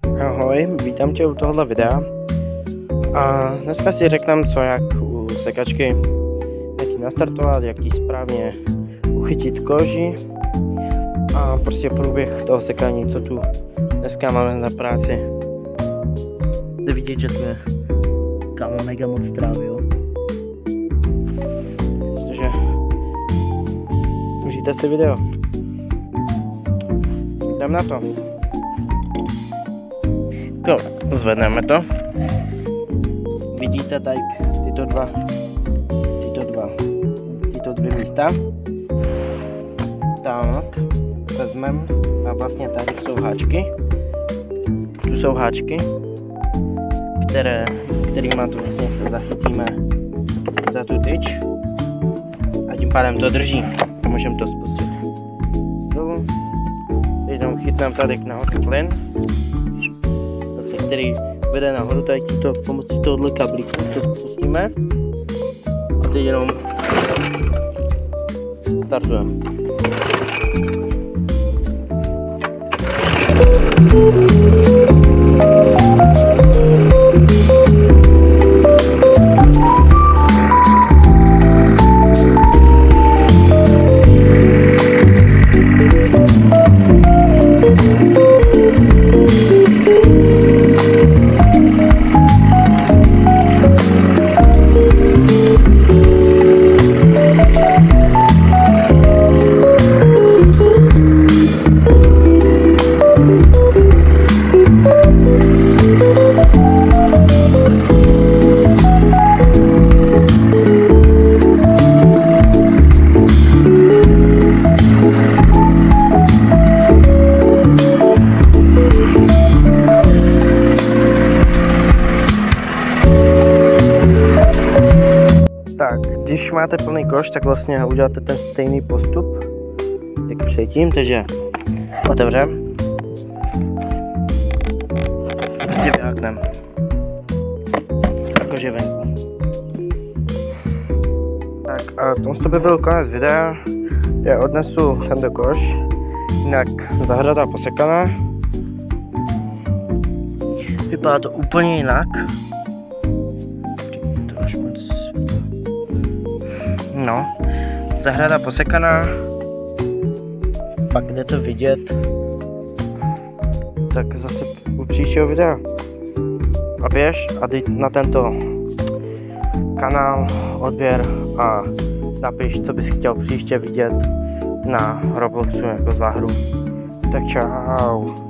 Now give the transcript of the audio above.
Ahoj, vítám tě u tohohle videa. A dneska si řekneme, co jak u sekačky, jak ji nastartovat, jak ji správně uchytit koži a prostě průběh toho sekání, co tu dneska máme na práci. Jde vidět, že to je kámo mega moc trávy, jo. Takže užijte si video. Jdem na to. No, zvedneme to. Vidíte tady tyto dvě místa. Tak, vezmeme a vlastně tady jsou háčky. Tu jsou háčky, kterýma to vlastně zachytíme za tu tyč a tím pádem to drží a můžeme to spustit. Teď chytneme tady nahoru plyn, který vede nahoru, tady to pomocí tohohle kablíku to spustíme a teď jenom startujeme. Tak, když máte plný koš, tak vlastně uděláte ten stejný postup, jak předtím, takže otevřeme, si vyhákneme, jakože venku. Tak a to by byl konec videa, já odnesu tento koš, jinak zahrada posekaná, vypadá to úplně jinak. No, zahrada posekaná, pak jde to vidět, tak zase u příštího videa. A běž a jdi na tento kanál, odběr a napiš, co bys chtěl příště vidět na Robloxu jako za hru. Tak čau.